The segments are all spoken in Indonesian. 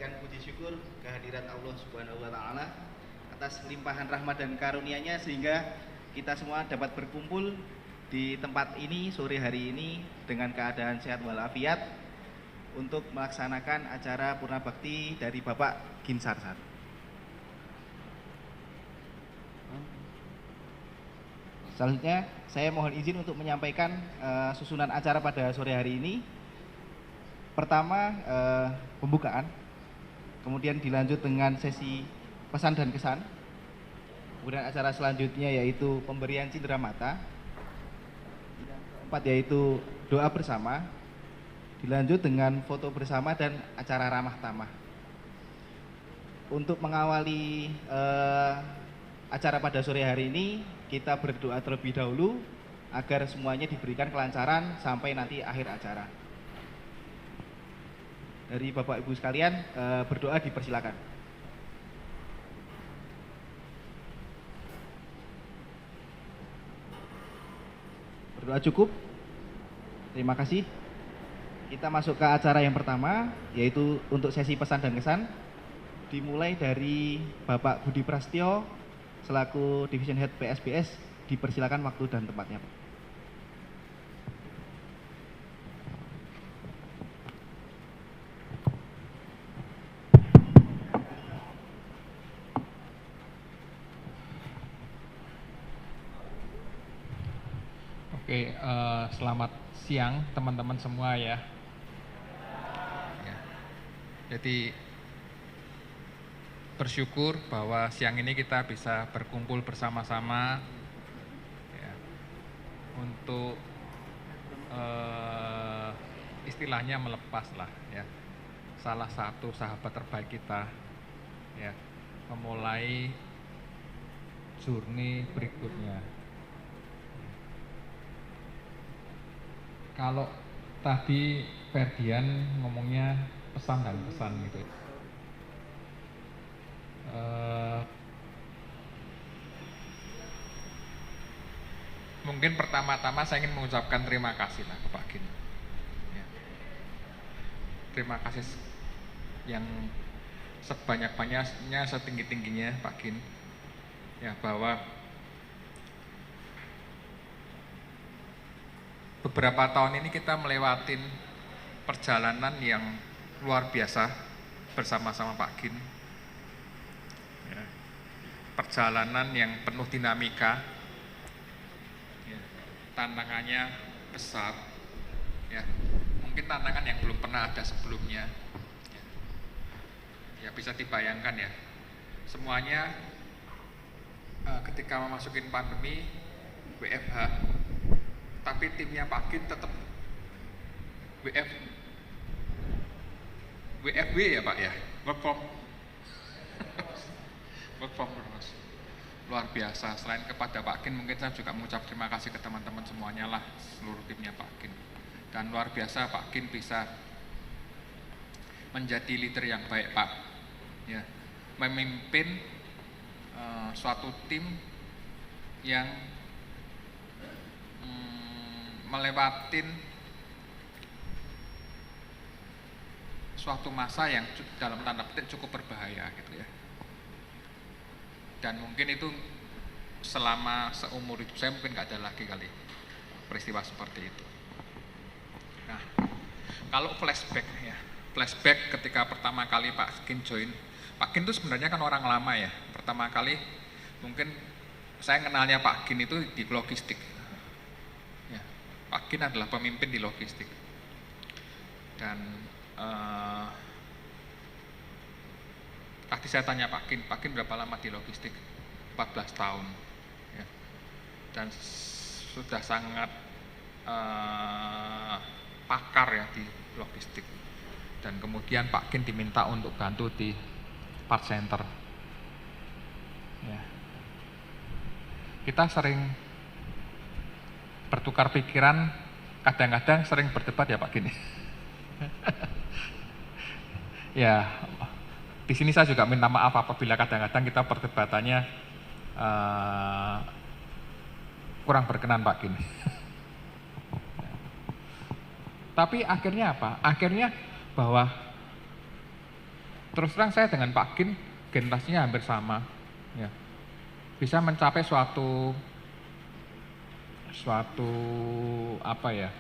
memanjatkan puji syukur kehadirat Allah Subhanahu wa taala atas limpahan rahmat dan karunia-Nya sehingga kita semua dapat berkumpul di tempat ini sore hari ini dengan keadaan sehat walafiat untuk melaksanakan acara Purna Bakti dari Bapak Ginsarsar. Selanjutnya saya mohon izin untuk menyampaikan susunan acara pada sore hari ini. Pertama pembukaan, kemudian dilanjut dengan sesi pesan dan kesan. Kemudian acara selanjutnya yaitu pemberian cindera mata. Yang keempat yaitu doa bersama. Dilanjut dengan foto bersama dan acara ramah tamah. Untuk mengawali acara pada sore hari ini, kita berdoa terlebih dahulu agar semuanya diberikan kelancaran sampai nanti akhir acara. Dari Bapak Ibu sekalian, berdoa dipersilakan. Berdoa cukup? Terima kasih. Kita masuk ke acara yang pertama, yaitu untuk sesi pesan dan kesan. Dimulai dari Bapak Budi Prasetyo selaku Division Head PSBS, dipersilakan waktu dan tempatnya, Pak. Oke, selamat siang teman-teman semua ya. Jadi bersyukur bahwa siang ini kita bisa berkumpul bersama-sama ya, untuk istilahnya melepas lah ya salah satu sahabat terbaik kita ya, memulai journey berikutnya. Kalau tadi Ferdian ngomongnya pesan dan pesan gitu. Mungkin pertama-tama saya ingin mengucapkan terima kasih lah ke Pak Gin. Ya. Terima kasih yang sebanyak-banyaknya, setinggi-tingginya Pak Gin. Ya, bahwa beberapa tahun ini kita melewatin perjalanan yang luar biasa bersama-sama Pak Gin. Ya. Perjalanan yang penuh dinamika, ya. Tantangannya besar, ya. Mungkin tantangan yang belum pernah ada sebelumnya. Ya, ya bisa dibayangkan ya, semuanya ketika memasukin pandemi WFH, tapi timnya Pak Gin tetap WFW ya Pak ya, work from luar biasa. Selain kepada Pak Gin, mungkin saya juga mengucap terima kasih ke teman-teman semuanya lah, seluruh timnya Pak Gin. Dan luar biasa Pak Gin bisa menjadi leader yang baik Pak, ya, memimpin suatu tim yang melewatin suatu masa yang dalam tanda petik cukup berbahaya gitu ya. Dan mungkin itu selama seumur hidup saya mungkin nggak ada lagi kali peristiwa seperti itu. Nah, kalau flashback ya, flashback ketika pertama kali Pak Gin join, Pak Gin itu sebenarnya kan orang lama ya. Pertama kali mungkin saya kenalnya Pak Gin itu di logistik. Ya, Pak Gin adalah pemimpin di logistik. Dan tadi saya tanya Pak Gin berapa lama di logistik? 14 tahun ya. Dan sudah sangat pakar ya di logistik. Dan kemudian Pak Gin diminta untuk bantu di part center ya. Kita sering bertukar pikiran, kadang-kadang sering berdebat ya Pak Gin. Ya, di sini saya juga minta maaf apabila kadang-kadang kita perdebatannya kurang berkenan Pak Gin. Tapi akhirnya apa? Akhirnya bahwa terus terang saya dengan Pak Gin generasinya hampir sama, ya. Bisa mencapai suatu apa ya,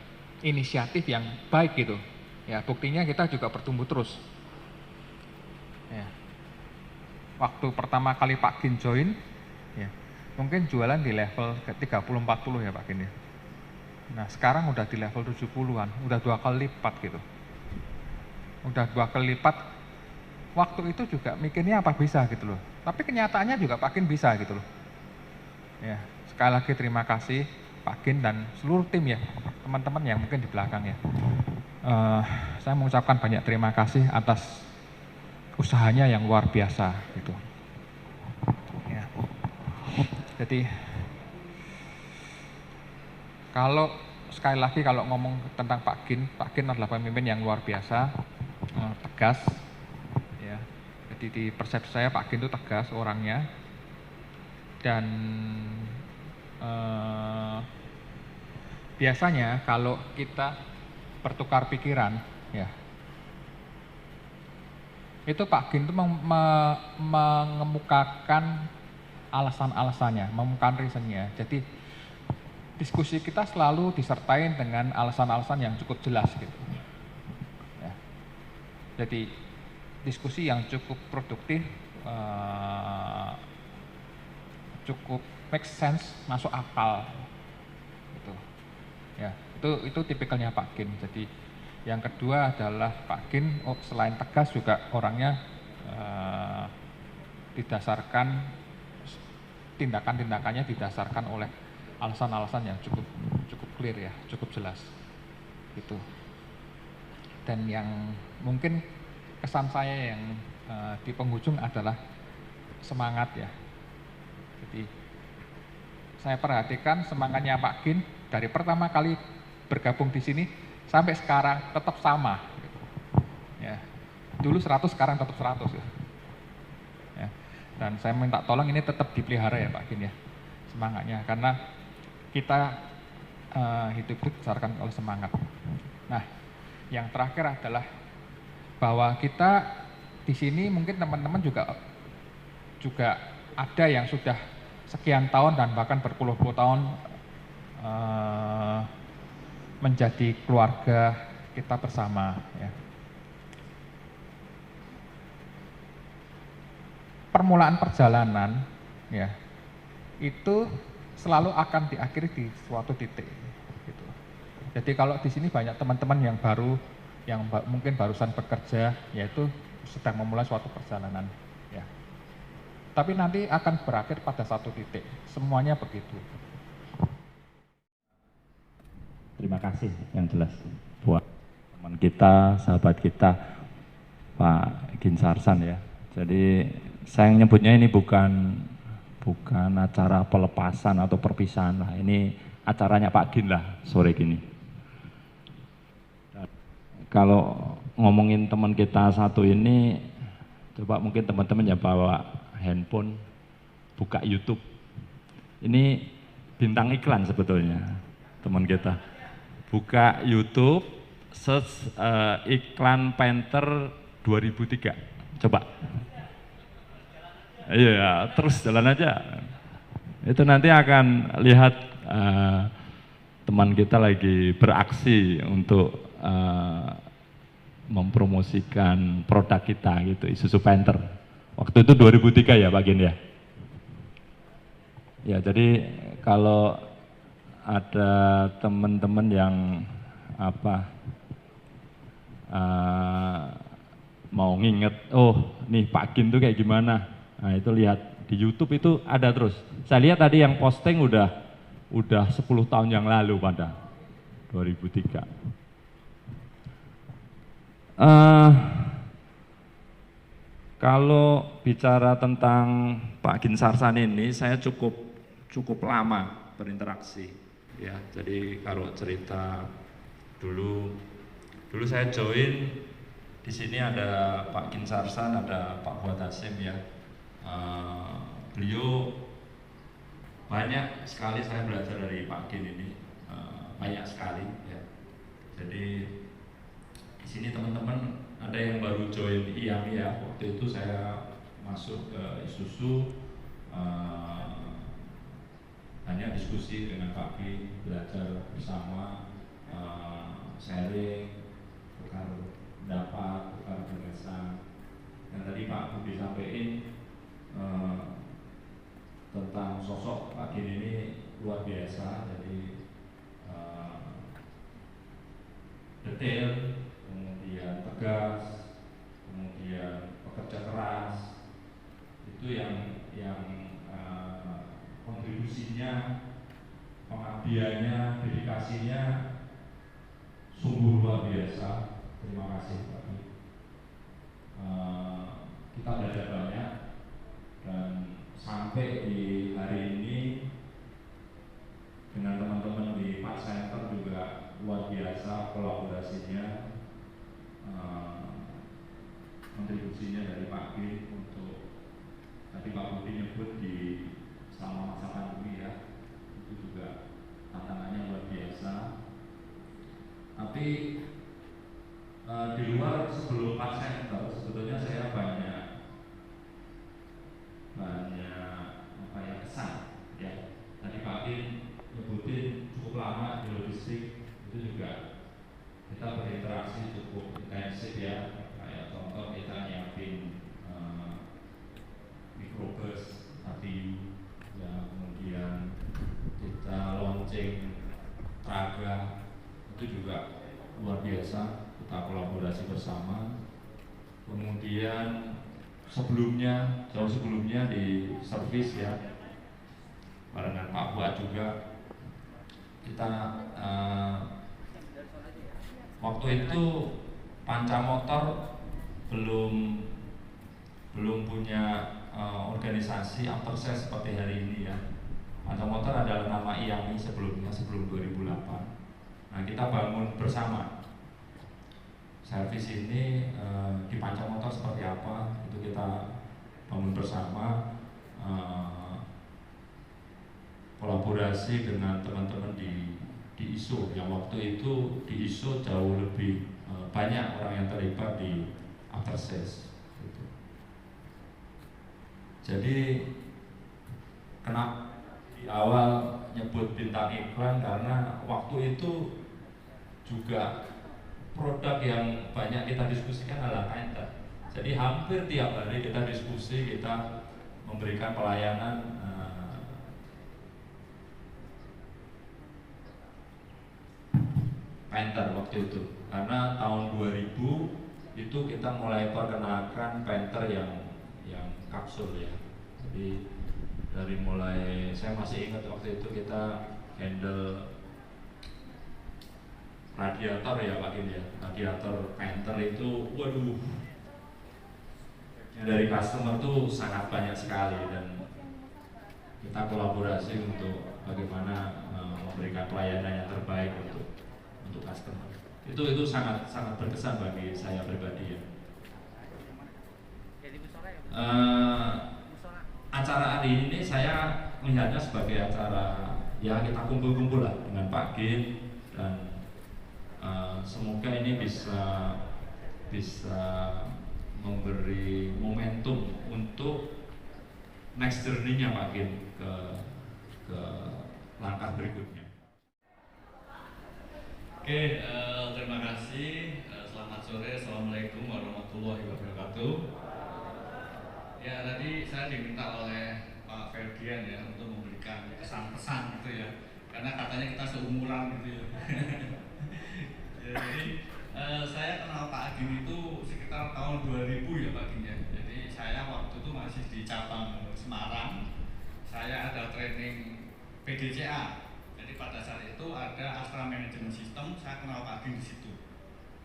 inisiatif yang baik gitu. Ya, buktinya kita juga bertumbuh terus. Ya. Waktu pertama kali Pak Gin join, ya, mungkin jualan di level 30-40 ya Pak Gin ya. Nah sekarang udah di level 70-an, udah 2 kali lipat gitu. Udah 2 kali lipat, waktu itu juga mikirnya apa bisa gitu loh. Tapi kenyataannya juga Pak Gin bisa gitu loh. Ya, sekali lagi terima kasih Pak Gin dan seluruh tim ya, teman-teman yang mungkin di belakang ya. Saya mengucapkan banyak terima kasih atas usahanya yang luar biasa gitu. Ya. Jadi kalau sekali lagi kalau ngomong tentang Pak Gin adalah pemimpin yang luar biasa, tegas. Ya. Jadi di persepsi saya Pak Gin itu tegas orangnya dan biasanya kalau kita bertukar pikiran, ya, itu Pak Gin itu mengemukakan alasan-alasannya, mengemukakan reasonnya. Jadi diskusi kita selalu disertai dengan alasan-alasan yang cukup jelas gitu. Ya. Jadi diskusi yang cukup produktif, cukup make sense, masuk akal. Gitu. Ya, itu tipikalnya Pak Gin. Jadi yang kedua adalah Pak Gin selain tegas juga orangnya didasarkan tindakan-tindakannya didasarkan oleh alasan-alasan yang cukup clear ya, cukup jelas. Gitu. Dan yang mungkin kesan saya yang di penghujung adalah semangat ya. Jadi saya perhatikan semangatnya Pak Gin dari pertama kali bergabung di sini sampai sekarang tetap sama. Gitu. Ya. Dulu 100, sekarang tetap 100 ya. Ya. Dan saya minta tolong ini tetap dipelihara ya Pak Gin ya, semangatnya, karena kita hidup berdasarkan oleh semangat. Nah, yang terakhir adalah bahwa kita di sini mungkin teman-teman juga ada yang sudah sekian tahun dan bahkan berpuluh-puluh tahun menjadi keluarga kita bersama. Ya. Permulaan perjalanan, ya, itu selalu akan diakhiri di suatu titik. Gitu. Jadi kalau di sini banyak teman-teman yang baru, yang mungkin barusan bekerja, yaitu sedang memulai suatu perjalanan. Ya. Tapi nanti akan berakhir pada satu titik. Semuanya begitu. Terima kasih yang jelas buat teman kita, sahabat kita, Pak Gin Sarsan ya. Jadi saya nyebutnya ini bukan acara pelepasan atau perpisahan lah. Ini acaranya Pak Gin lah sore gini. Kalau ngomongin teman kita satu ini, coba mungkin teman-teman ya bawa handphone, buka YouTube. Ini bintang iklan sebetulnya teman kita. Buka YouTube, search iklan Panther 2003. Coba. Iya, terus jalan aja. Itu nanti akan lihat teman kita lagi beraksi untuk mempromosikan produk kita gitu, Isuzu Panther. Waktu itu 2003 ya Pak Gin ya. Ya, jadi kalau ada teman-teman yang mau nginget, oh nih Pak Gin tuh kayak gimana. Nah itu lihat di YouTube itu ada terus. Saya lihat tadi yang posting udah 10 tahun yang lalu pada 2003. Kalau bicara tentang Pak Gin Sarsan ini, saya cukup lama berinteraksi. Ya, jadi kalau cerita dulu saya join di sini ada Pak Gin Sarsan, ada Pak Fuad Hasim ya. Beliau banyak sekali saya belajar dari Pak Gin ini, banyak sekali ya. Jadi di sini teman-teman ada ada yang baru join IAMI ya, waktu itu saya masuk ke Isuzu, hanya diskusi dengan Pak Bin, belajar bersama, sharing, tukar pendapat, tukar gagasan. Dan tadi Pak Budi sampaikan tentang sosok Pak Bin ini luar biasa, jadi detail, kemudian tegas, kemudian pekerja keras, itu yang kontribusinya, pengabdiannya, dedikasinya sungguh luar biasa. Terima kasih Pak Bin. Kita belajar banyak dan sampai di hari ini dengan teman-teman di Pak Center juga luar biasa kolaborasinya, kontribusinya dari Pak Bin untuk tadi Pak Budi nyebut di selama masa pandemi ya, itu juga tantangannya luar biasa. Tapi di luar sebelum Pak Center sebetulnya saya banyak apa ya, kesan ya. Tadi Pak Bin nyebutin cukup lama di logistik, itu juga kita berinteraksi cukup intensif ya. Kayak contoh kita nyiapin microbus ATU ya, kemudian kita launching Traga, itu juga luar biasa, kita kolaborasi bersama. Kemudian jauh sebelumnya di servis ya, barengan Pak Buat juga kita waktu itu Panca Motor belum punya organisasi after sales seperti hari ini ya. Panca Motor adalah nama IAMI sebelum 2008. Nah, kita bangun bersama servis ini di Panca Motor seperti apa, itu kita bangun bersama, kolaborasi dengan teman-teman di ISO yang waktu itu di ISO jauh lebih banyak orang yang terlibat di after sales gitu. Jadi kenapa di awal nyebut bintang iklan, karena waktu itu juga produk yang banyak kita diskusikan adalah painter. Jadi hampir tiap hari kita diskusi, kita memberikan pelayanan painter waktu itu. Karena tahun 2000 itu kita mulai perkenalkan painter yang kapsul ya. Jadi dari mulai, saya masih ingat waktu itu kita handle radiator ya Pak Kim ya, radiator painter itu, waduh, dari customer tuh sangat banyak sekali, dan kita kolaborasi untuk bagaimana memberikan pelayanan yang terbaik untuk customer. Itu sangat berkesan bagi saya pribadi ya. Acara hari ini saya melihatnya sebagai acara ya kita kumpul-kumpul lah dengan Pak Kim, dan semoga ini bisa memberi momentum untuk next journey-nya Pak Kim ke langkah berikutnya. Oke, terima kasih. Selamat sore, assalamualaikum warahmatullahi wabarakatuh. Ya, tadi saya diminta oleh Pak Ferdian ya untuk memberikan pesan-pesan gitu ya, karena katanya kita seumuran gitu ya. Jadi saya kenal Pak Agim itu sekitar tahun 2000 ya Pak Agim ya. Jadi saya waktu itu masih di cabang Semarang. Saya ada training PDCA. Jadi pada saat itu ada Astra Management System. Saya kenal Pak Agim di situ.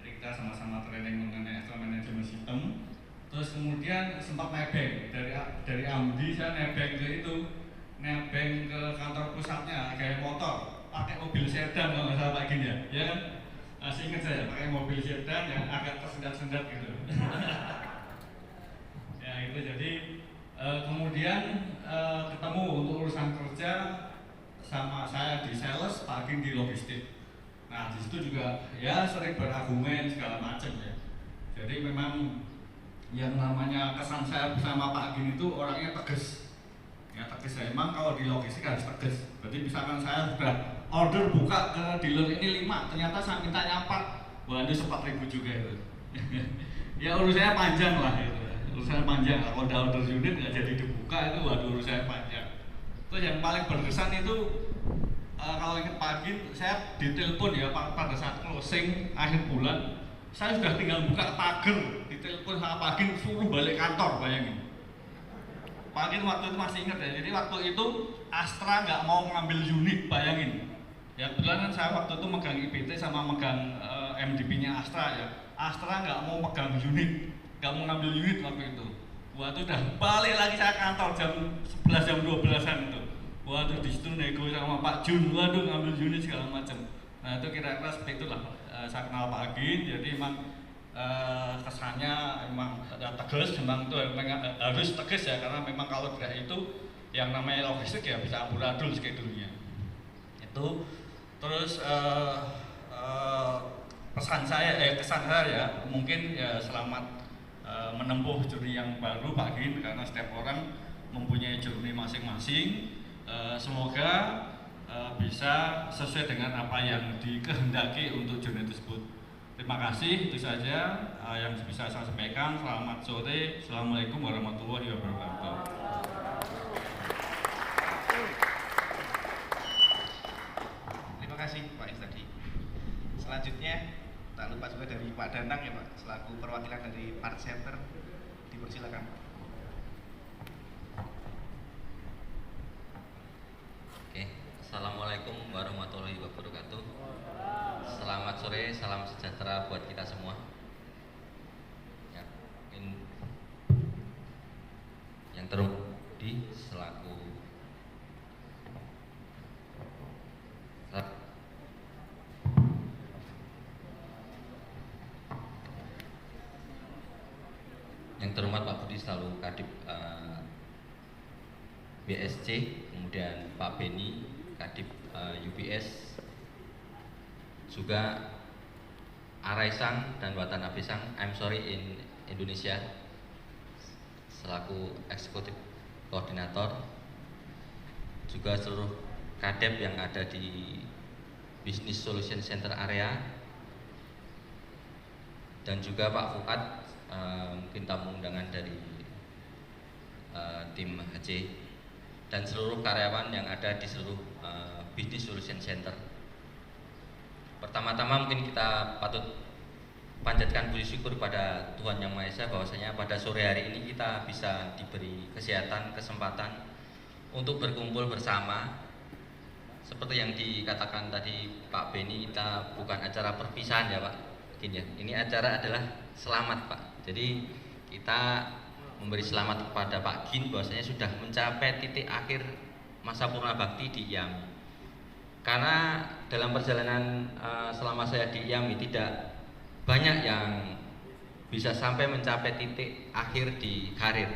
Jadi kita sama-sama training mengenai Astra Management System. Terus kemudian sempat nebeng dari Amdi, saya nebeng ke ke kantor pusatnya kayak motor, pakai mobil sedan kalau nggak salah Pak Agim ya kan? Masih ingat saya pakai mobil sedan yang agak tersendat-sendat gitu. Ya itu jadi kemudian ketemu untuk urusan kerja sama saya di sales, Pak Agim di logistik. Nah di situ juga ya sering berargumen segala macam ya. Jadi memang yang namanya kesan saya bersama Pak Agin itu orangnya tegas. Ya tegas, emang kalau di logistik harus tegas. Berarti misalkan saya sudah order buka ke dealer ini 5, ternyata saya mintanya 4, waduh 4.000 juga itu. Ya urusannya panjang lah itu. Urusannya panjang, kalau udah order unit nggak jadi dibuka itu waduh urusannya panjang. Terus yang paling berkesan itu kalau ingat Pak Agin, saya ditelepon ya pada saat closing akhir bulan, saya sudah tinggal buka pagar, ditelepon sama Pak Agin suruh balik kantor, bayangin. Pak Agin waktu itu masih ingat ya, jadi waktu itu Astra nggak mau ngambil unit, bayangin. Ya kebetulan kan saya waktu itu megang IPT sama megang MDP-nya Astra ya. Astra nggak mau megang unit, nggak mau ngambil unit waktu itu. Waktu udah balik lagi saya kantor jam 11 jam 12-an itu. Waduh di situ nego sama Pak Jun, waduh ngambil unit segala macam. Nah itu kira-kira seperti itulah saya kenal Pak Agin. Jadi emang kesannya emang tegas, memang itu harus tegas ya, karena memang kalau tidak itu yang namanya logistik ya bisa amburadul schedule-nya. Itu terus kesan saya ya mungkin ya selamat menempuh journey yang baru Pak Agin, karena setiap orang mempunyai journey masing-masing. Semoga bisa sesuai dengan apa yang dikehendaki untuk journey tersebut. Terima kasih, itu saja yang bisa saya sampaikan. Selamat sore, Assalamualaikum warahmatullahi wabarakatuh. Terima kasih Pak Istadi. Selanjutnya tak lupa juga dari Pak Danang ya Pak, selaku perwakilan dari Part Center, dipersilakan. Oke, Assalamualaikum warahmatullahi wabarakatuh. Selamat sore, salam sejahtera buat kita semua. Ya, yang terhormat selaku Pak Budi selalu Kadip BSC, kemudian Pak Beni Kadip UBS, juga Araisang dan Watan Abisang, I'm sorry in Indonesia, selaku eksekutif koordinator, juga seluruh kadep yang ada di Business Solution Center area, dan juga Pak Fuad, mungkin tamu undangan dari tim HC, dan seluruh karyawan yang ada di seluruh Business Solution Center. Pertama-tama mungkin kita patut panjatkan puji syukur pada Tuhan Yang Maha Esa bahwasanya pada sore hari ini kita bisa diberi kesempatan untuk berkumpul bersama. Seperti yang dikatakan tadi Pak Beni, kita bukan acara perpisahan ya Pak. Ini acara adalah selamat Pak. Jadi kita memberi selamat kepada Pak Gin bahwasanya sudah mencapai titik akhir masa purna bakti di IAMI. Karena dalam perjalanan selama saya di IAMI tidak banyak yang bisa sampai mencapai titik akhir di karir.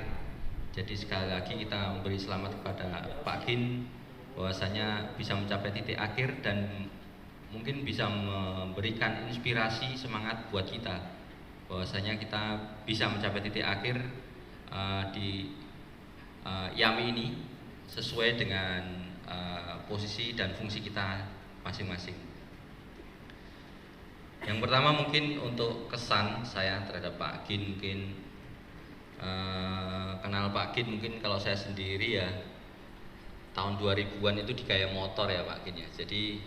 Jadi sekali lagi kita memberi selamat kepada Pak Gin bahwasanya bisa mencapai titik akhir dan mungkin bisa memberikan inspirasi semangat buat kita bahwasanya kita bisa mencapai titik akhir di IAMI ini sesuai dengan posisi dan fungsi kita masing-masing. Yang pertama mungkin untuk kesan saya terhadap Pak Gin, mungkin kenal Pak Gin mungkin kalau saya sendiri ya tahun 2000-an itu di Gaya Motor ya Pak Gin ya. Jadi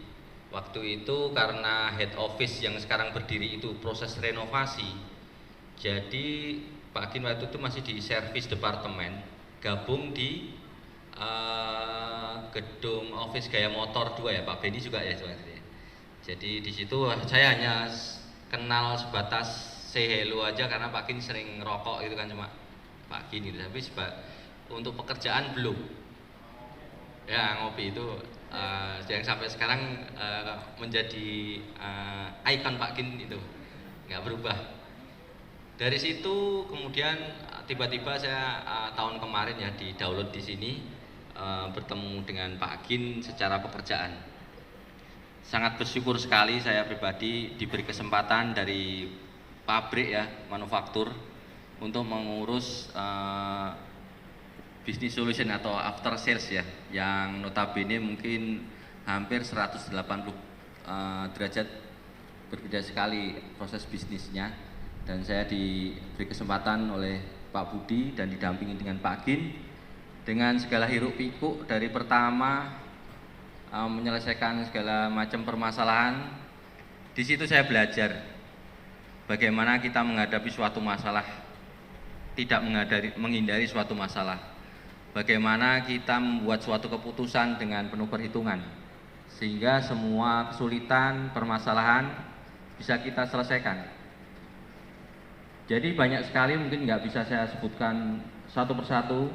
waktu itu karena head office yang sekarang berdiri itu proses renovasi, jadi Pak Gin waktu itu masih di service departemen, gabung di gedung office Gaya Motor 2 ya, Pak Beni juga ya sebenarnya. Jadi di situ saya hanya kenal sebatas say hello aja karena Pak Gin sering ngerokok itu kan, cuma Pak Gin gitu. Tapi untuk pekerjaan belum. Ya ngopi itu yang sampai sekarang menjadi ikon Pak Gin itu nggak berubah. Dari situ kemudian tiba-tiba saya tahun kemarin ya di download di sini bertemu dengan Pak Gin secara pekerjaan. Sangat bersyukur sekali saya pribadi diberi kesempatan dari pabrik ya, manufaktur, untuk mengurus business solution atau after sales ya, yang notabene mungkin hampir 180 derajat berbeda sekali proses bisnisnya. Dan saya diberi kesempatan oleh Pak Budi dan didampingi dengan Pak Agin dengan segala hiruk pikuk dari pertama menyelesaikan segala macam permasalahan. Di situ saya belajar bagaimana kita menghadapi suatu masalah, tidak menghindari suatu masalah. Bagaimana kita membuat suatu keputusan dengan penuh perhitungan, sehingga semua kesulitan, permasalahan bisa kita selesaikan. Jadi banyak sekali, mungkin nggak bisa saya sebutkan satu persatu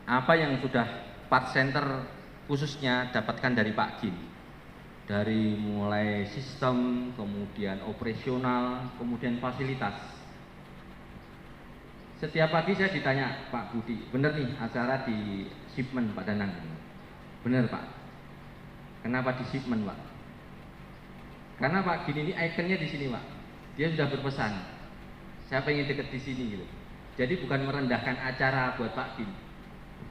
apa yang sudah part center khususnya dapatkan dari Pak Gin. Dari mulai sistem, kemudian operasional, kemudian fasilitas. Setiap pagi saya ditanya, Pak Budi, bener nih acara di shipment Pak Danang? Bener Pak. Kenapa di shipment Pak? Karena Pak Gin ini ikonnya di sini Pak. Dia sudah berpesan, saya pengen deket di sini gitu. Jadi bukan merendahkan acara buat Pak Gin.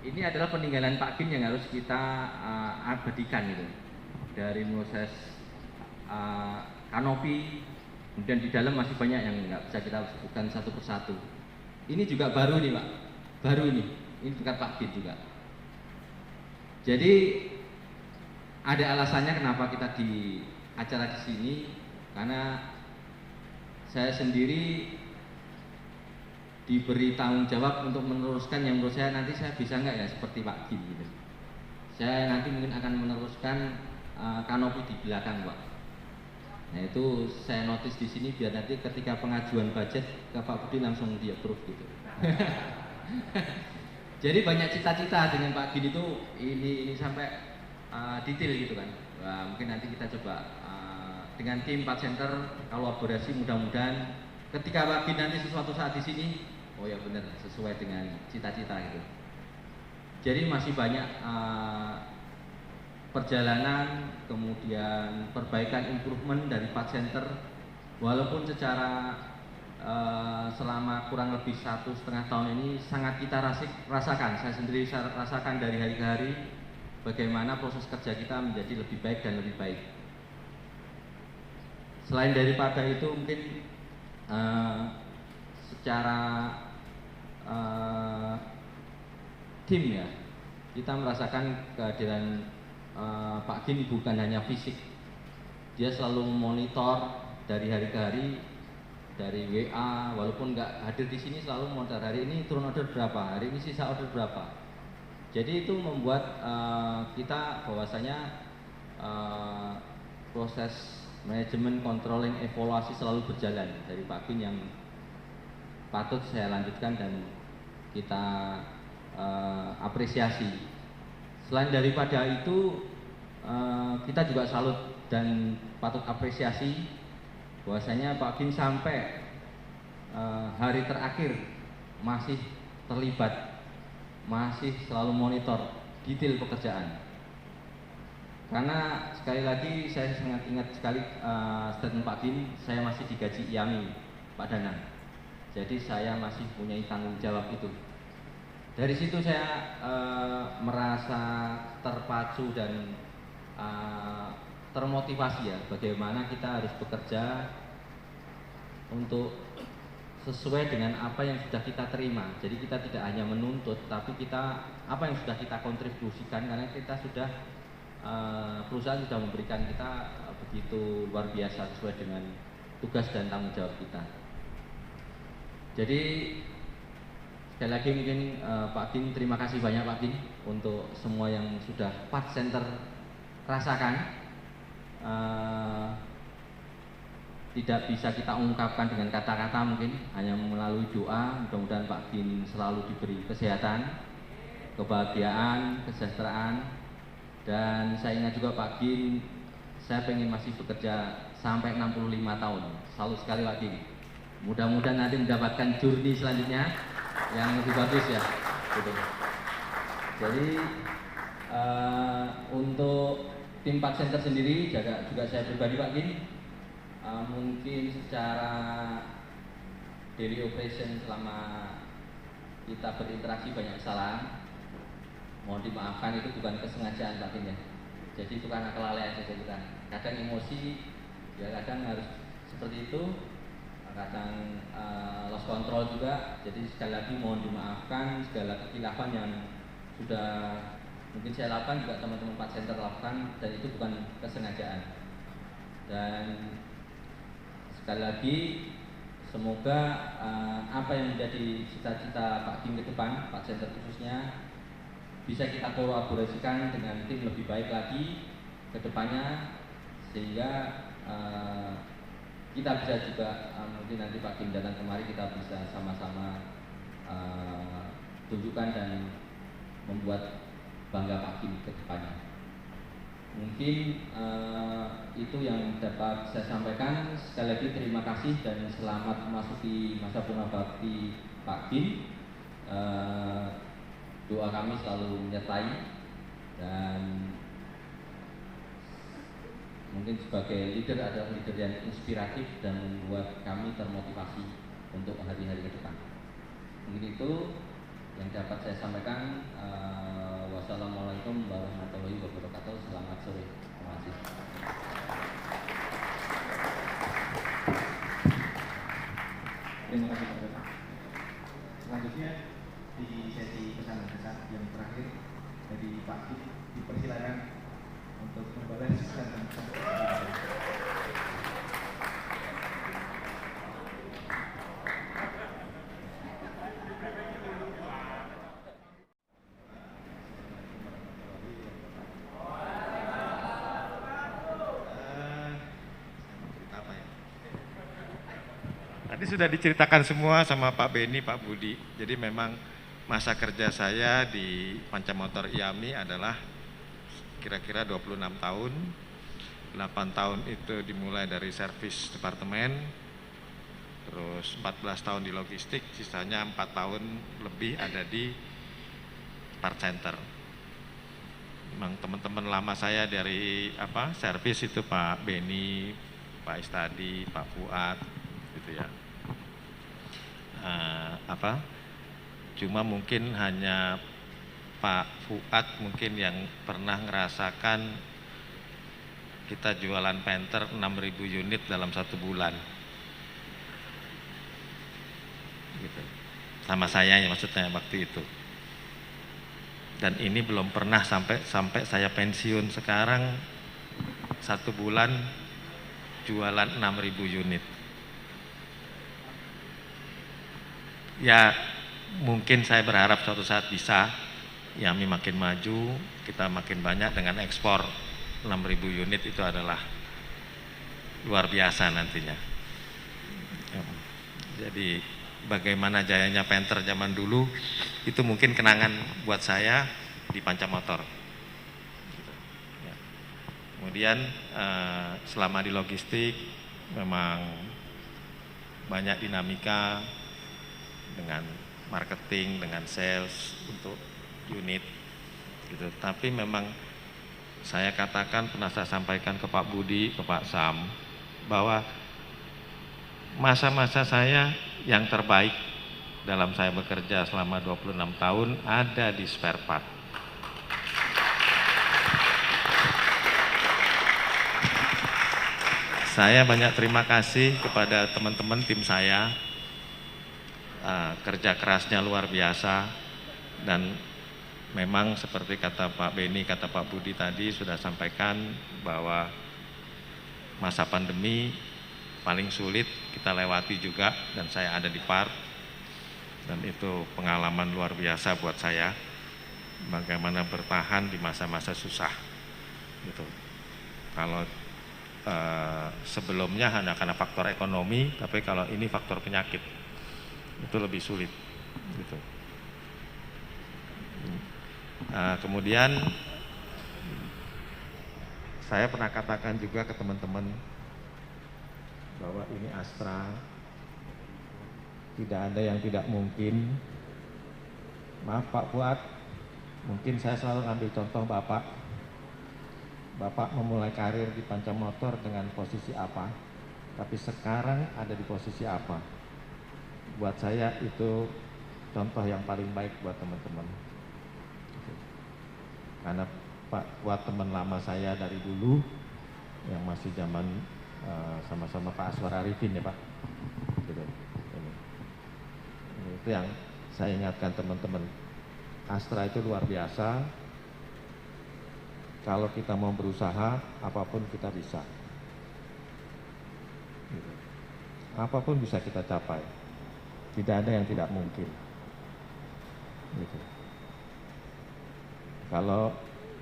Ini adalah peninggalan Pak Gin yang harus kita abadikan gitu. Dari proses kanopi, kemudian di dalam masih banyak yang nggak bisa kita sebutkan satu persatu. Ini juga baru nih Pak, baru ini dekat Pak Gin juga. Jadi ada alasannya kenapa kita di acara di sini, karena saya sendiri diberi tanggung jawab untuk meneruskan yang menurut saya nanti saya bisa nggak ya seperti Pak Gin gitu. Saya nanti mungkin akan meneruskan kanopi di belakang Pak. Nah itu saya notice di sini biar nanti ketika pengajuan budget ke Pak Budi langsung di approve gitu. Jadi banyak cita-cita dengan Pak Gin itu ini sampai detail gitu kan. Wah, mungkin nanti kita coba dengan tim Pak Center kolaborasi, mudah-mudahan ketika Pak Gin nanti sesuatu saat di sini, oh ya benar sesuai dengan cita-cita gitu. Jadi masih banyak perjalanan, kemudian perbaikan, improvement dari Pak Center, walaupun secara selama kurang lebih 1,5 tahun ini sangat kita rasakan, saya sendiri rasakan dari hari ke hari bagaimana proses kerja kita menjadi lebih baik dan lebih baik. Selain daripada itu mungkin secara tim ya, kita merasakan kehadiran Pak Gin bukan hanya fisik, dia selalu memonitor dari hari ke hari, dari WA, walaupun nggak hadir di sini selalu monitor hari ini turun order berapa, hari ini sisa order berapa. Jadi itu membuat kita bahwasanya proses manajemen, controlling, evaluasi selalu berjalan dari Pak Gin yang patut saya lanjutkan dan kita apresiasi. Selain daripada itu kita juga salut dan patut apresiasi bahwasanya Pak Gin sampai hari terakhir masih terlibat, masih selalu monitor detail pekerjaan. Karena sekali lagi saya sangat ingat sekali statement Pak Gin, saya masih digaji IAMI Pak Danang. Jadi saya masih punya tanggung jawab itu. Dari situ saya merasa terpacu dan termotivasi ya, bagaimana kita harus bekerja untuk sesuai dengan apa yang sudah kita terima. Jadi kita tidak hanya menuntut, tapi kita apa yang sudah kita kontribusikan, karena kita sudah perusahaan sudah memberikan kita begitu luar biasa sesuai dengan tugas dan tanggung jawab kita. Jadi sekali lagi mungkin Pak Gin, terima kasih banyak Pak Gin untuk semua yang sudah Part Center rasakan. Tidak bisa kita ungkapkan dengan kata-kata, mungkin hanya melalui doa. Mudah-mudahan Pak Gin selalu diberi kesehatan, kebahagiaan, kesejahteraan. Dan saya ingat juga Pak Gin, saya pengen masih bekerja sampai 65 tahun. Salut sekali Pak Gin. Mudah-mudahan nanti mendapatkan journey selanjutnya yang lebih bagus ya. Gitu. Jadi untuk tim Part Center sendiri juga saya pribadi Pak Gin, mungkin secara daily operation selama kita berinteraksi banyak kesalahan, mohon dimaafkan itu bukan kesengajaan Pak Tim ya. Jadi itu karena kelalaian saja kita. Kadang emosi, ya kadang harus seperti itu, kadang lost control juga. Jadi sekali lagi mohon dimaafkan segala kekhilafan yang sudah mungkin saya lakukan, juga teman-teman Pak Center lakukan, dan itu bukan kesengajaan. Dan sekali lagi semoga apa yang menjadi cita-cita Pak Kim ke depan, Pak Center khususnya, bisa kita kolaborasikan dengan tim lebih baik lagi ke depannya, sehingga kita bisa juga mungkin nanti Pak Kim datang kemari, kita bisa sama-sama tunjukkan dan membuat bangga Pak Kim ke depannya. Mungkin itu yang dapat saya sampaikan. Sekali lagi terima kasih dan selamat memasuki masa bunga bakti Pak Kim. Doa kami selalu menyertai, dan mungkin sebagai leader adalah leader yang inspiratif dan membuat kami termotivasi untuk hari-hari ke depan. Mungkin itu yang dapat saya sampaikan. Wassalamualaikum warahmatullahi wabarakatuh. Selamat sore. Terima kasih. Terima kasih Pak Bapak. Selanjutnya di sesi pesan kesan yang terakhir dari Pak Kim, dipersilakan untuk membalas pesan kesan. Tadi sudah diceritakan semua sama Pak Beni, Pak Budi. Jadi memang masa kerja saya di Pancamotor IAMI adalah kira-kira 26 tahun. 8 tahun itu dimulai dari servis departemen, terus 14 tahun di logistik, sisanya 4 tahun lebih ada di part center. Memang teman-teman lama saya dari servis itu Pak Beni, Pak Istadi, Pak Fuad, gitu ya. Cuma mungkin hanya Pak Fuad mungkin yang pernah ngerasakan kita jualan Panther 6.000 unit dalam 1 bulan gitu. Sama saya ya maksudnya waktu itu. Dan ini belum pernah sampai saya pensiun sekarang 1 bulan jualan 6.000 unit. Ya mungkin saya berharap suatu saat bisa, IAMI makin maju, kita makin banyak dengan ekspor 6.000 unit, itu adalah luar biasa nantinya. Jadi bagaimana jayanya Panther zaman dulu, itu mungkin kenangan buat saya di Pancamotor. Kemudian selama di logistik memang banyak dinamika dengan marketing, dengan sales untuk unit gitu. Tapi memang saya katakan, pernah saya sampaikan ke Pak Budi, ke Pak Sam, bahwa masa-masa saya yang terbaik dalam saya bekerja selama 26 tahun ada di spare part. Saya banyak terima kasih kepada teman-teman tim saya. Kerja kerasnya luar biasa, dan memang seperti kata Pak Beni, kata Pak Budi tadi sudah sampaikan bahwa masa pandemi paling sulit kita lewati juga, dan saya ada di part, dan itu pengalaman luar biasa buat saya bagaimana bertahan di masa-masa susah gitu. Kalau sebelumnya hanya karena faktor ekonomi, tapi kalau ini faktor penyakit itu lebih sulit gitu. Kemudian saya pernah katakan juga ke teman-teman bahwa ini Astra, tidak ada yang tidak mungkin. Maaf Pak Fuad, mungkin saya selalu ambil contoh Bapak. Bapak memulai karir di Pancamotor dengan posisi apa, tapi sekarang ada di posisi apa. buat saya itu contoh yang paling baik buat teman-teman. Karena buat teman lama saya dari dulu yang masih zaman sama-sama Pak Aswar Arifin ya Pak. Gitu. Itu yang saya ingatkan teman-teman. Astra itu luar biasa. Kalau kita mau berusaha, apapun kita bisa. Gitu. Apapun bisa kita capai. Tidak ada yang tidak mungkin. Gitu. Kalau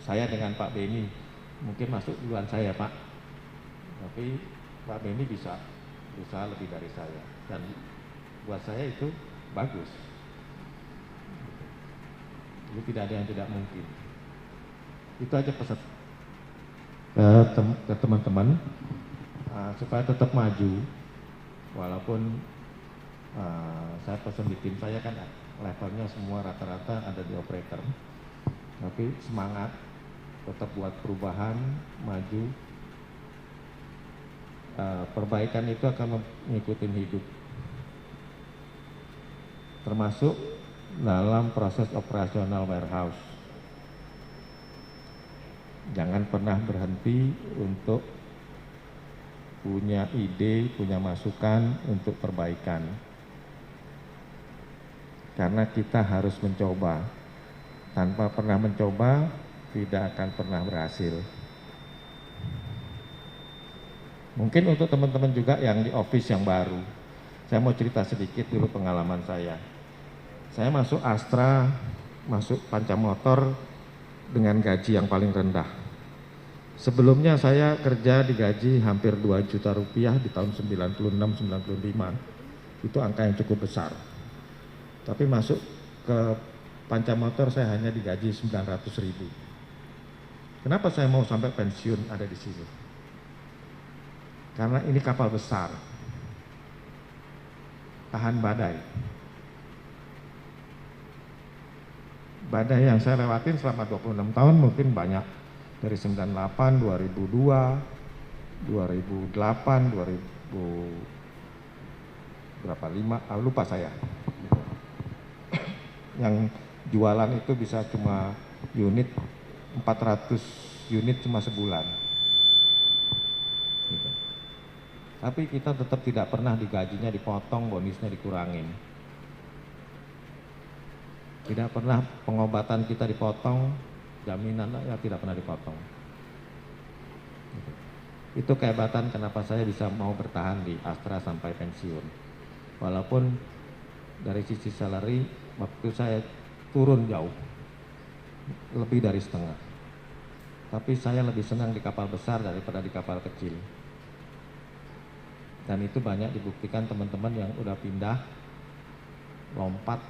saya dengan Pak Beni mungkin masuk duluan saya Pak, tapi Pak Beni bisa berusaha lebih dari saya, dan buat saya itu bagus. Jadi tidak ada yang tidak mungkin. Itu aja pesan ke teman-teman supaya tetap maju, walaupun saya pesan di tim saya kan levelnya semua rata-rata ada di operator, tapi semangat tetap buat perubahan, maju. Perbaikan itu akan mengikuti hidup, termasuk dalam proses operasional warehouse. Jangan pernah berhenti untuk punya ide, punya masukan untuk perbaikan. Karena kita harus mencoba. Tanpa pernah mencoba, tidak akan pernah berhasil. Mungkin untuk teman-teman juga yang di office yang baru, saya mau cerita sedikit dulu pengalaman saya. Saya masuk Astra, masuk Pancamotor dengan gaji yang paling rendah. Sebelumnya saya kerja digaji hampir 2 juta rupiah di tahun 96-95. Itu angka yang cukup besar. Tapi masuk ke Pancamotor saya hanya digaji 900.000. Kenapa saya mau sampai pensiun ada di sini? Karena ini kapal besar, tahan badai. Badai yang saya lewatin selama 26 tahun mungkin banyak. Dari 98, 2002, 2008, 2000 berapa 5, lupa saya. Yang jualan itu bisa cuma unit 400 unit cuma sebulan. Gitu. Tapi kita tetap tidak pernah digajinya dipotong, bonusnya dikurangin. Tidak pernah pengobatan kita dipotong, jaminan ya tidak pernah dipotong. Gitu. Itu kehebatan kenapa saya bisa mau bertahan di Astra sampai pensiun. Walaupun dari sisi salary waktu saya turun jauh, lebih dari setengah. Tapi saya lebih senang di kapal besar daripada di kapal kecil. Dan itu banyak dibuktikan teman-teman yang udah pindah, lompat,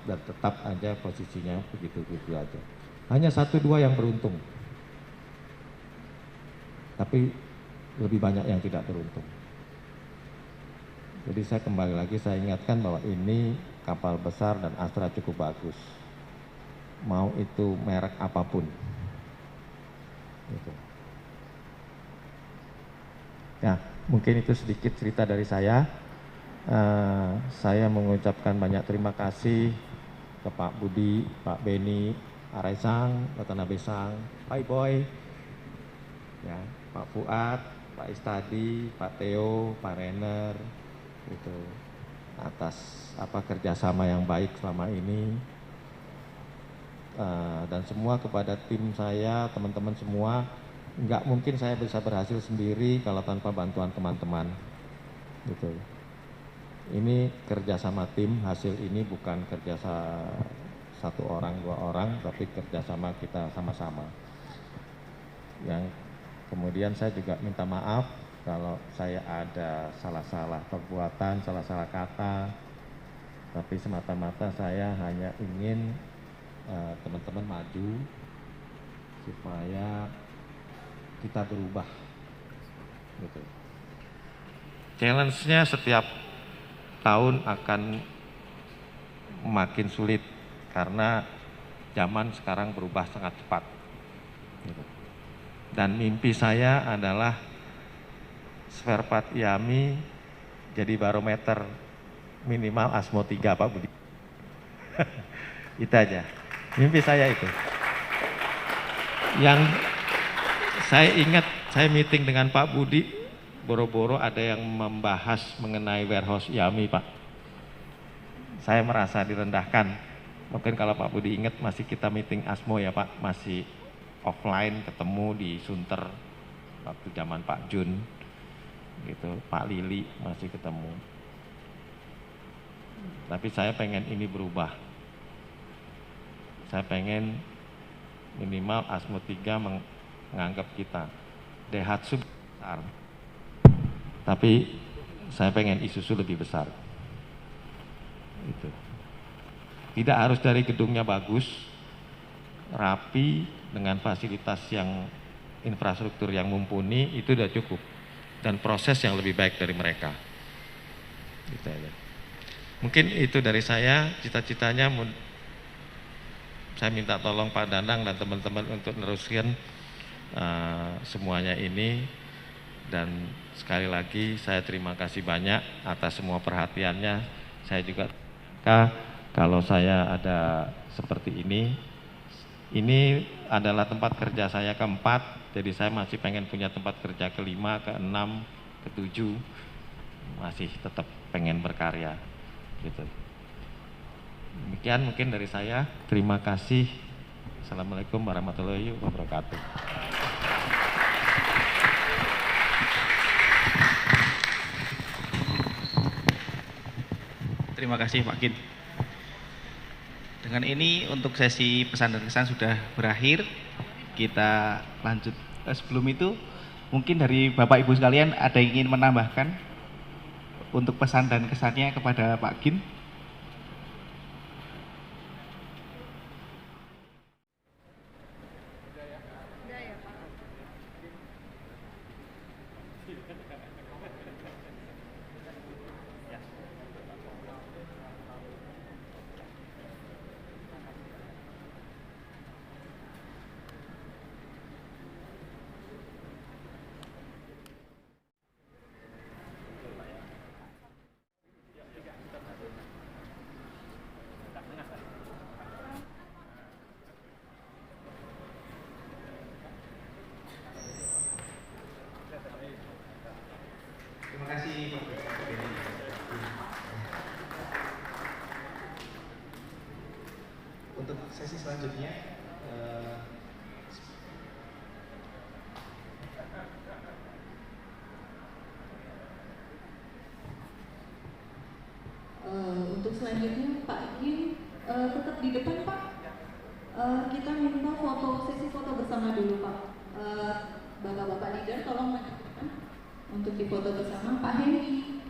dan tetap aja posisinya begitu-begitu aja. Hanya 1-2 yang beruntung. Tapi lebih banyak yang tidak beruntung. Jadi saya kembali lagi, saya ingatkan bahwa ini kapal besar dan Astra cukup bagus. Mau itu merek apapun. Gitu. Ya, mungkin itu sedikit cerita dari saya. Saya mengucapkan banyak terima kasih ke Pak Budi, Pak Beni, Araisang, Pak Tanabesang, Pak Boy, ya, Pak Fuad, Pak Istadi, Pak Theo, Pak Renner, itu atas kerjasama yang baik selama ini, dan semua kepada tim saya, teman-teman semua. Nggak mungkin saya bisa berhasil sendiri kalau tanpa bantuan teman-teman, gitu. Ini kerjasama tim, hasil ini bukan kerja 1 orang, 2 orang, tapi kerjasama kita sama-sama. Yang kemudian saya juga minta maaf kalau saya ada salah-salah perbuatan, salah-salah kata, tapi semata-mata saya hanya ingin teman-teman maju supaya kita berubah, gitu. Challenge-nya setiap tahun akan makin sulit karena zaman sekarang berubah sangat cepat, gitu. Dan mimpi saya adalah spare part IAMI jadi barometer minimal ASMO 3 Pak Budi. Itu aja, mimpi saya itu. Yang saya ingat, saya meeting dengan Pak Budi, boro-boro ada yang membahas mengenai warehouse IAMI Pak. Saya merasa direndahkan. Mungkin kalau Pak Budi ingat, masih kita meeting ASMO ya Pak, masih offline ketemu di Sunter waktu zaman Pak Jun gitu, Pak Lili masih ketemu. Tapi saya pengen ini berubah. Saya pengen minimal ASMO 3 menganggap kita Daihatsu besar, tapi saya pengen Isuzu lebih besar. Itu tidak harus dari gedungnya bagus, rapi, dengan fasilitas yang infrastruktur yang mumpuni, itu sudah cukup, dan proses yang lebih baik dari mereka. Gitu aja. Mungkin itu dari saya, cita-citanya saya minta tolong Pak Danang dan teman-teman untuk neruskan semuanya ini. Dan sekali lagi saya terima kasih banyak atas semua perhatiannya. Saya juga kalau saya ada seperti ini adalah tempat kerja saya keempat, jadi saya masih pengen punya tempat kerja kelima, keenam, ketujuh, masih tetap pengen berkarya gitu. Demikian mungkin dari saya. Terima kasih. Assalamualaikum warahmatullahi wabarakatuh. Terima kasih Pak Gin. Dengan ini untuk sesi pesan dan kesan sudah berakhir. Kita lanjut. Sebelum itu mungkin dari Bapak Ibu sekalian ada yang ingin menambahkan untuk pesan dan kesannya kepada Pak Gin? Terima kasih Pak. Untuk sesi selanjutnya untuk selanjutnya Pak Gin tetap di depan Pak. Kita minta sesi foto bersama dulu Pak. Bapak-bapak leader tolong maju ke depan untuk difoto bersama. Pak Hendy,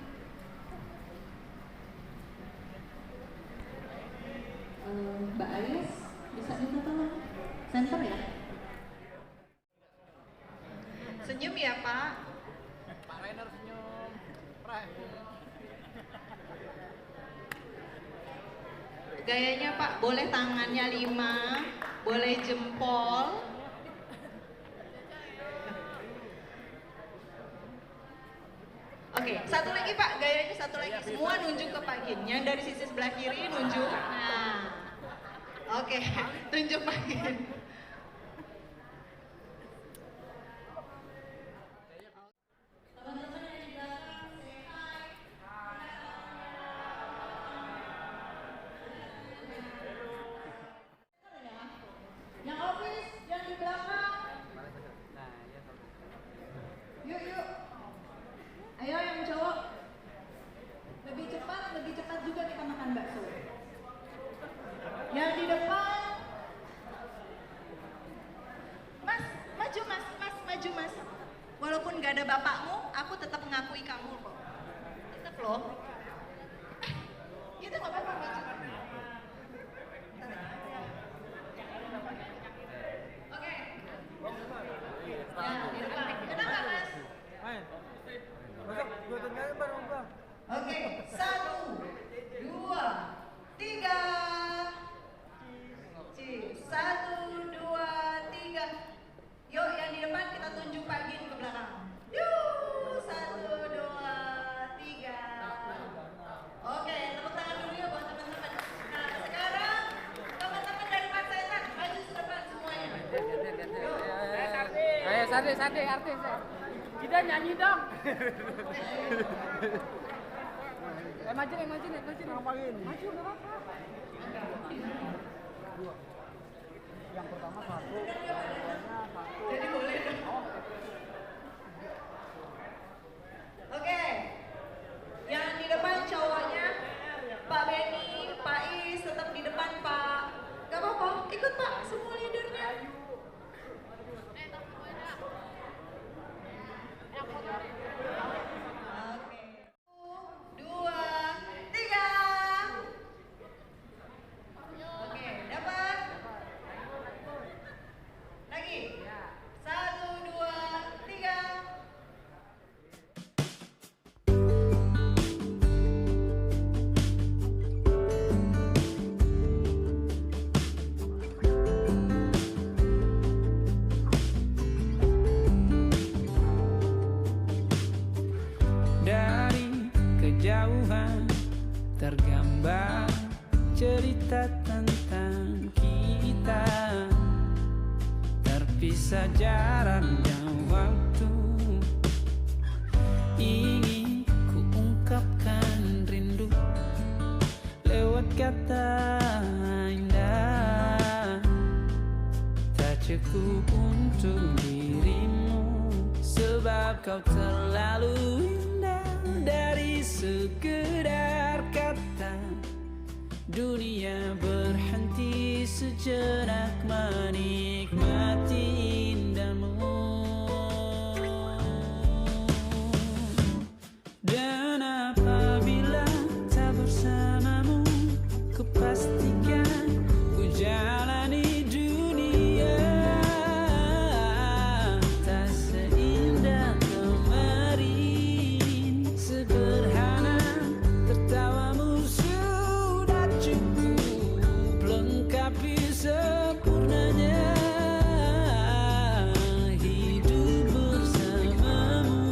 Mbak Ayes, bisa minta tolong center ya. Senyum ya Pak. Pak Rainer senyum. Gayanya Pak, boleh tangannya 5, boleh jempol. Oke, satu lagi Pak, gayanya satu lagi. Semua nunjuk ke Pak Gin. Yang dari sisi sebelah kiri nunjuk. Nah, oke, tunjuk Pak Gin. Yang office, yang di belakang. Yuk, yuk. Ayo yang cowok. Lebih cepat juga kita makan bakso. Yang di depan. Sade artis. Kita nyanyi dong. Maju. Ngapain? Maju enggak apa-apa. Yang pertama satu. Jadi boleh. Oke. Yang di depan cowoknya Pak Benny, Pak Is tetap di depan Pak. Gak apa-apa, ikut Pak, semua leadernya. Oke. 2, 3. Oke, dapat. Lagi. 1, 2, 3. Dari kejauhan tergambar cerita tentang kita, terpisah jarak dan waktu. Ingin ku ungkapkan rindu lewat kata indah, tak cukup untuk dirimu, sebab kau terlalu indah. Dari sekedar kata, dunia berhenti sejenak menikmati indahmu. Dan apabila tak bersamamu, kupastikan ku jalani dunia tak seindah kemarin. Sederhana, tertawamu sudah cukup lengkapi sempurnanya hidup bersamamu.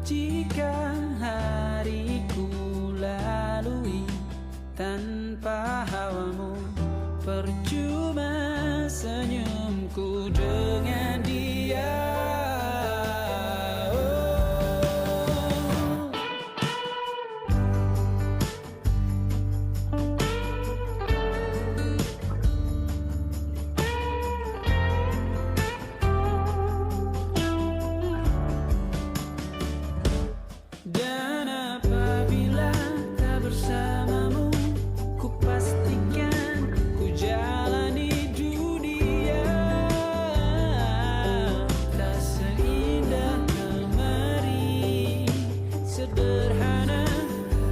Jika hariku lalui tanpa hawamu, percuma senyumku dengan dia. Dan apabila tak bersamamu, ku pastikan ku jalani dunia tak seindah kemarin. Sederhana,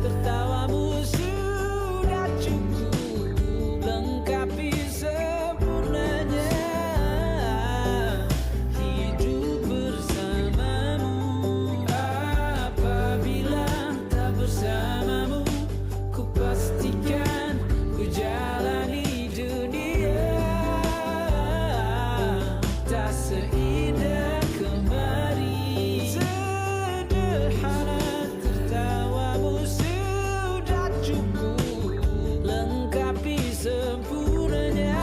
tertawamu sudah cukup lengkapi sempurnanya hidup bersamamu. Apabila tak bersamamu, ku pastikan ku jalani dunia tak seindah kemarin. Sederhana, tertawamu sudah cukup lengkapi sempurnanya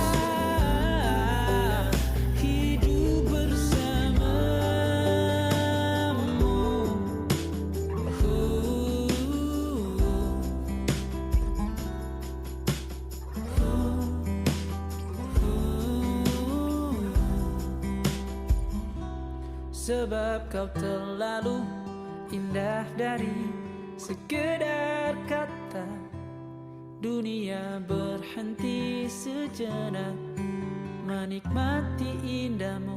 hidup bersamamu. Sebab kau terlalu indah dari sekedar kata, dunia berhenti sejenak menikmati indahmu.